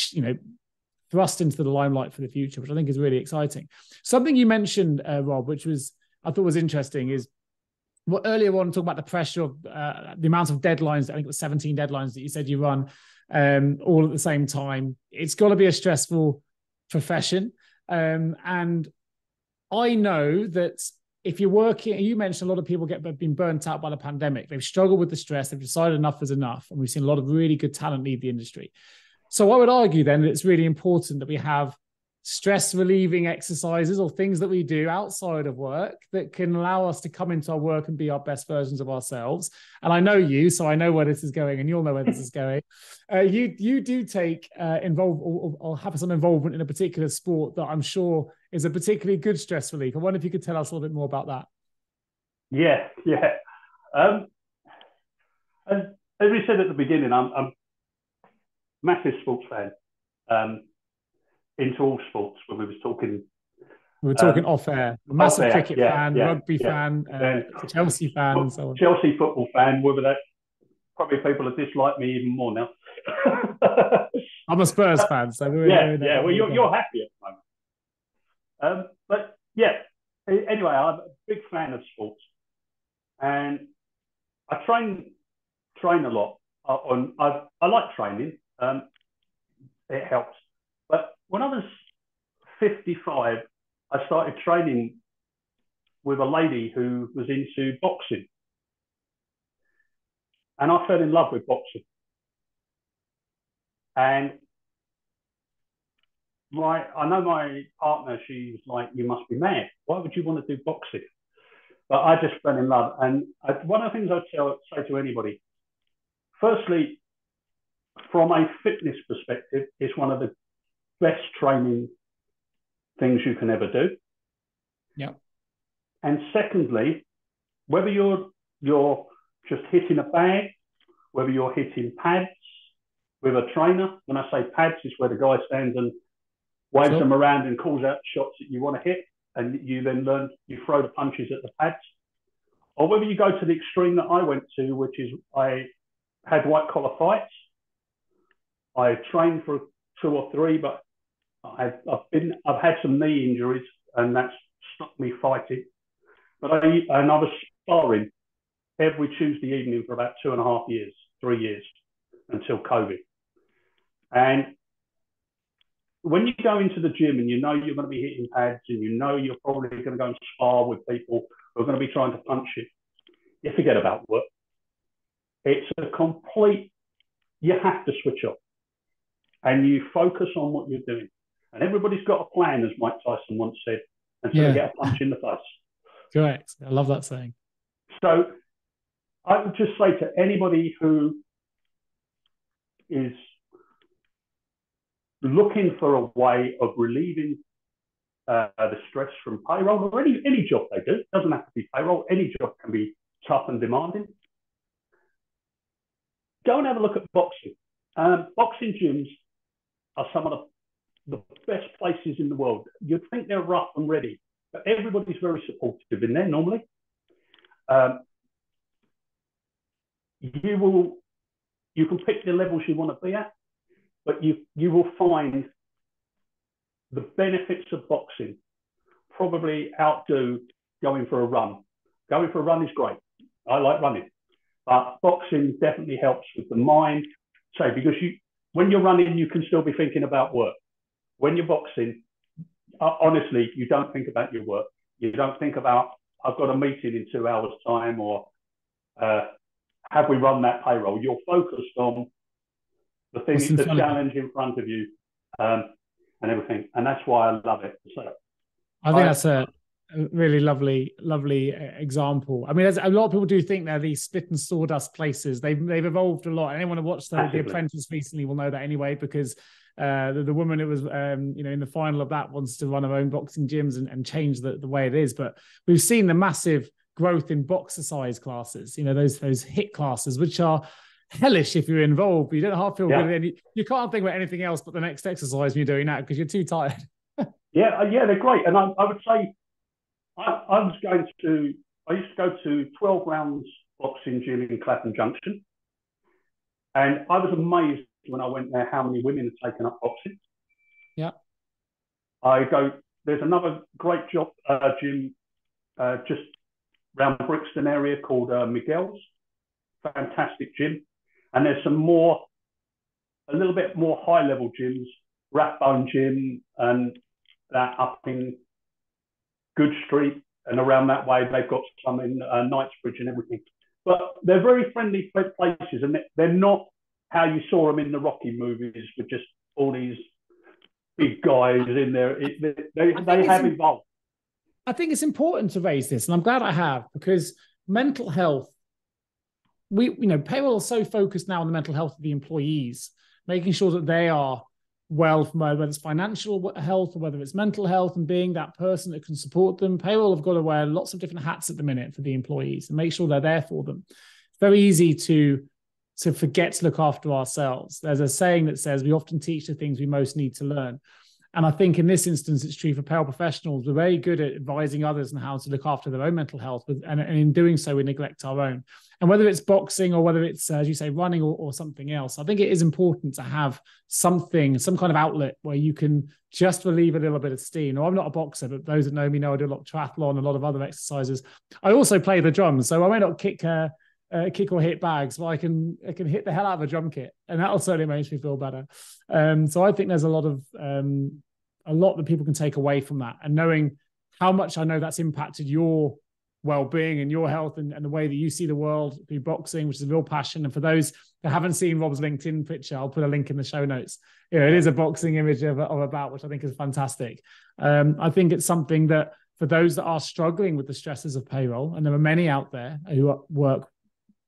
Speaker 1: thrust into the limelight for the future, which I think is really exciting. Something you mentioned, Rob, which I thought was interesting, is what earlier on talking about the pressure of the amount of deadlines. I think it was 17 deadlines that you said you run all at the same time. It's got to be a stressful profession. And I know that if you're working, you mentioned a lot of people been burnt out by the pandemic. They've struggled with the stress. They've decided enough is enough. And we've seen a lot of really good talent leave the industry. So I would argue then that it's really important that we have stress relieving exercises or things that we do outside of work that can allow us to come into our work and be our best versions of ourselves. And I know you, so I know where this is going, and you'll know where this is going. You do take or have some involvement in a particular sport that I'm sure is a particularly good stress relief. I wonder if you could tell us a little bit more about that.
Speaker 2: Yeah. As we said at the beginning, I'm a massive sports fan. Into all sports. When we were talking
Speaker 1: off air. A massive cricket fan, rugby fan, Chelsea fan, and so on.
Speaker 2: Chelsea football fan. Whether that probably people have disliked me even more now.
Speaker 1: I'm a Spurs fan, so
Speaker 2: well, you're happy at the moment. But yeah, anyway, I'm a big fan of sports, and I train a lot. I like training. It helps. But when I was 55, I started training with a lady who was into boxing. And I fell in love with boxing. And I know my partner, she's like, you must be mad. Why would you want to do boxing? But I just fell in love. And one of the things I'd say to anybody, firstly, from a fitness perspective, it's one of the best training things you can ever do.
Speaker 1: Yeah.
Speaker 2: And secondly, whether you're just hitting a bag, whether you're hitting pads with a trainer. When I say pads, it's where the guy stands and waves them around and calls out shots that you want to hit, and you then you throw the punches at the pads. Or whether you go to the extreme that I went to, which is I had white collar fights. I trained for 2 or 3, but I've had some knee injuries, and that's stopped me fighting. But I was sparring every Tuesday evening for about 2.5 years, 3 years, until COVID. And when you go into the gym and you know you're going to be hitting pads and you know you're probably going to go and spar with people who are going to be trying to punch you forget about work. It's a complete, you have to switch off and you focus on what you're doing. And everybody's got a plan, as Mike Tyson once said, until they get a punch in the face.
Speaker 1: Correct. I love that saying.
Speaker 2: So I would just say to anybody who is looking for a way of relieving the stress from payroll, or any job they do, it doesn't have to be payroll, any job can be tough and demanding. Go and have a look at boxing. Boxing gyms are some of the best places in the world. You'd think they're rough and ready, but everybody's very supportive in there normally. You can pick the levels you want to be at, but you will find the benefits of boxing probably outdo going for a run. Going for a run is great. I like running, but boxing definitely helps with the mind. So because when you're running, you can still be thinking about work. When you're boxing, honestly, you don't think about your work. You don't think about, I've got a meeting in 2 hours' time, or have we run that payroll? You're focused on the thing, the challenge in front of you, and everything. And that's why I love it. So
Speaker 1: I think that's a really lovely example. I mean, a lot of people do think they're these spit and sawdust places. They've evolved a lot. Anyone who watched the Apprentice recently will know that anyway, because the woman who was in the final of that wants to run her own boxing gyms and change the way it is. But we've seen the massive growth in boxer size classes, those HIIT classes, which are hellish if you're involved. You don't half feel good. You can't think about anything else but the next exercise when you're doing that because you're too tired.
Speaker 2: Yeah, they're great. And I would say I used to go to 12 rounds boxing gym in Clapham Junction. And I was amazed when I went there how many women had taken up boxing.
Speaker 1: Yeah.
Speaker 2: There's another great gym just around the Brixton area called Miguel's. Fantastic gym. And there's a little bit more high-level gyms, Rathbone Gym and that up in Good Street and around that way. They've got some in Knightsbridge and everything. But they're very friendly places, and they're not how you saw them in the Rocky movies with just all these big guys in there. They have evolved.
Speaker 1: I think it's important to raise this, and I'm glad I have, because mental health, payroll is so focused now on the mental health of the employees, making sure that they are well, from whether it's financial health or whether it's mental health, and being that person that can support them. Payroll have got to wear lots of different hats at the minute for the employees and make sure they're there for them. It's very easy to forget to look after ourselves. There's a saying that says we often teach the things we most need to learn. And I think in this instance, it's true for payroll professionals. We're very good at advising others on how to look after their own mental health. And in doing so, we neglect our own. And whether it's boxing or whether it's, as you say, running or something else, I think it is important to have some kind of outlet where you can just relieve a little bit of steam. Now, I'm not a boxer, but those that know me know I do a lot of triathlon, a lot of other exercises. I also play the drums, so I may not kick or hit bags, but I can hit the hell out of a drum kit, and that'll certainly make me feel better. So I think there's a lot that people can take away from that, and knowing how much I know that's impacted your well-being and your health and the way that you see the world through boxing, which is a real passion. And for those that haven't seen Rob's LinkedIn picture, I'll put a link in the show notes. It is a boxing image of a bout, which I think is fantastic. I think it's something that for those that are struggling with the stresses of payroll, and there are many out there who work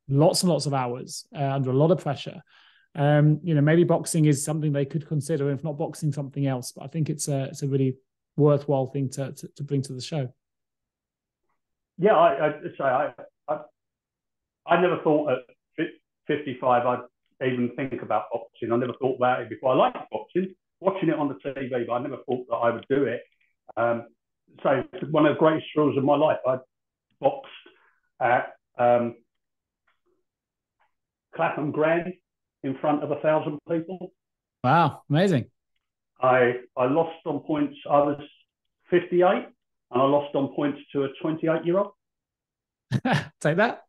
Speaker 1: lots and lots of hours under a lot of pressure. Maybe boxing is something they could consider, if not boxing, something else. But I think it's a really worthwhile thing to bring to the show.
Speaker 2: Yeah, I never thought at 55 I'd even think about boxing. I never thought about it before. I liked boxing, watching it on the TV, but I never thought that I would do it. So it's one of the greatest thrills of my life. I boxed at Clapham Grand in front of 1,000 people.
Speaker 1: Wow, amazing.
Speaker 2: I lost on points. I was 58 and I lost on points to a 28-year-old.
Speaker 1: Take that.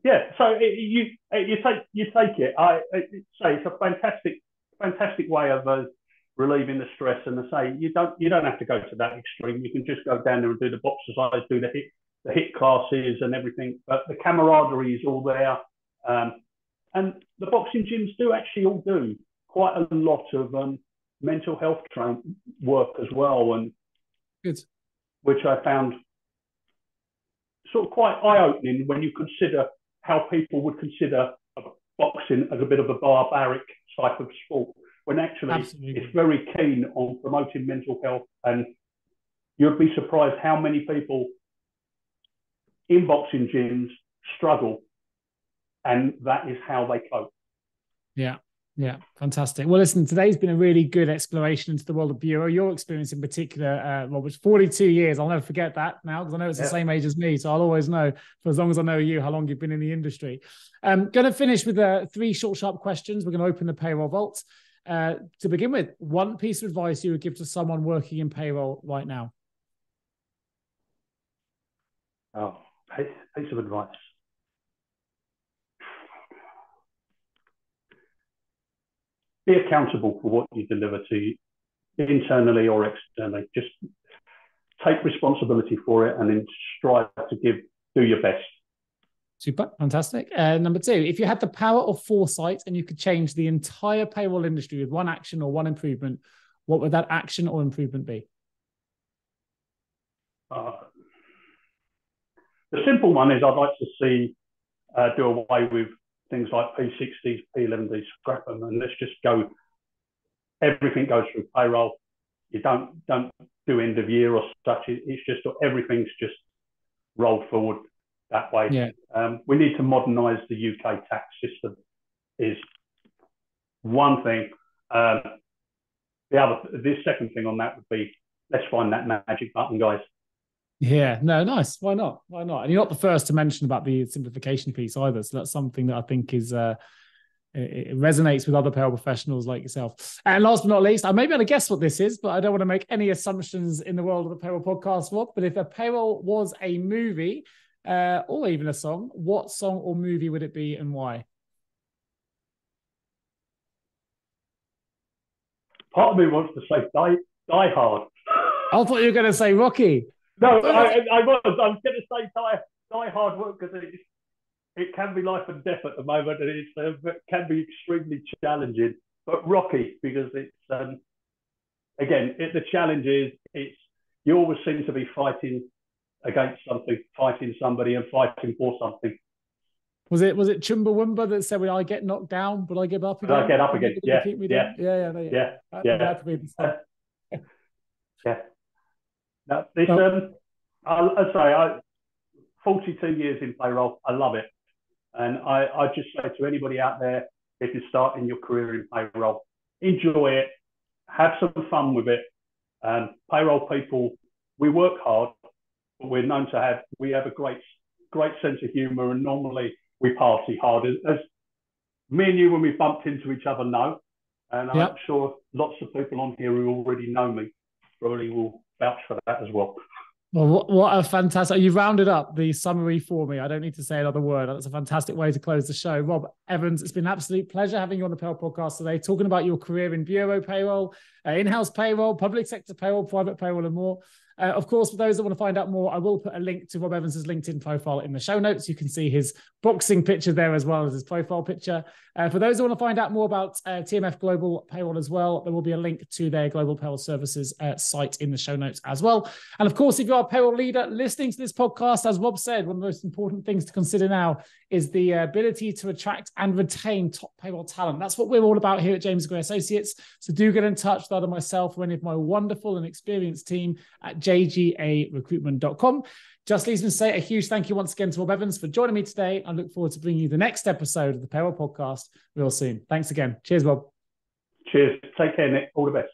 Speaker 2: Yeah, so you take it. It's a fantastic way of relieving the stress. And to say you don't have to go to that extreme. You can just go down there and do the boxercise, do the HIIT classes and everything. But the camaraderie is all there. And the boxing gyms do actually all do quite a lot of mental health work as well, and
Speaker 1: good,
Speaker 2: which I found sort of quite eye-opening when you consider how people would consider boxing as a bit of a barbaric type of sport, when actually it's very keen on promoting mental health. And you'd be surprised how many people in boxing gyms struggle, and that is how they cope.
Speaker 1: Yeah, fantastic. Well, listen, today's been a really good exploration into the world of bureau. Your experience in particular, Robert, 42 years. I'll never forget that now, because I know it's the same age as me, so I'll always know, for as long as I know you, how long you've been in the industry. Going to finish with 3 short, sharp questions. We're going to open the payroll vault. To begin with, one piece of advice you would give to someone working in payroll right now?
Speaker 2: Oh, piece of advice. Be accountable for what you deliver to you, internally or externally. Just take responsibility for it and then strive to do your best.
Speaker 1: Super, fantastic. Number 2, if you had the power of foresight and you could change the entire payroll industry with one action or one improvement, what would that action or improvement be?
Speaker 2: The simple one is I'd like to see do away with things like P60s, P11Ds, scrap them, and let's just go. Everything goes through payroll. You don't do end of year or such. It's just everything's just rolled forward that way.
Speaker 1: Yeah.
Speaker 2: We need to modernise the UK tax system. Is one thing. The second thing on that would be, let's find that magic button, guys.
Speaker 1: Yeah, no, nice. Why not? Why not? And you're not the first to mention about the simplification piece either. So that's something that I think is it resonates with other payroll professionals like yourself. And last but not least, I may be able to guess what this is, but I don't want to make any assumptions in the world of the Payroll Podcast, Rob. But if a payroll was a movie or even a song, what song or movie would it be and why?
Speaker 2: Part of me wants to say Die Hard.
Speaker 1: I thought you were going to say Rocky.
Speaker 2: No, I was. I was going to say Die Hard because it can be life and death at the moment, and it can be extremely challenging. But Rocky, because it's the challenge is you always seem to be fighting against something, fighting somebody, and fighting for something. Was it
Speaker 1: Chumbawamba that said, "When I get knocked down, but I get up again"?
Speaker 2: I get up again. Yeah. Now, this, I'd say 42 years in payroll. I love it. And I just say to anybody out there, if you're starting your career in payroll, enjoy it, have some fun with it. Payroll people, we work hard, but we're known to have a great sense of humour, and normally we party hard. As me and you, when we bumped into each other, know. And I'm sure lots of people on here who already know me probably will vouch for that as well.
Speaker 1: Well, what a fantastic... You've rounded up the summary for me. I don't need to say another word. That's a fantastic way to close the show. Rob Evans, it's been an absolute pleasure having you on the Payroll Podcast today, talking about your career in bureau payroll, in-house payroll, public sector payroll, private payroll, and more. Of course, for those that want to find out more, I will put a link to Rob Evans's LinkedIn profile in the show notes. You can see his boxing picture there as well as his profile picture. For those who want to find out more about TMF Global Payroll as well, there will be a link to their Global Payroll Services site in the show notes as well. And of course, if you're a payroll leader listening to this podcast, as Rob said, one of the most important things to consider now is the ability to attract and retain top payroll talent. That's what we're all about here at James Gray Associates. So do get in touch with either myself or any of my wonderful and experienced team at jgarecruitment.com. Just leaves me to say a huge thank you once again to Rob Evans for joining me today. I look forward to bringing you the next episode of the Payroll Podcast real soon. Thanks again. Cheers, Rob.
Speaker 2: Cheers. Take care, Nick. All the best.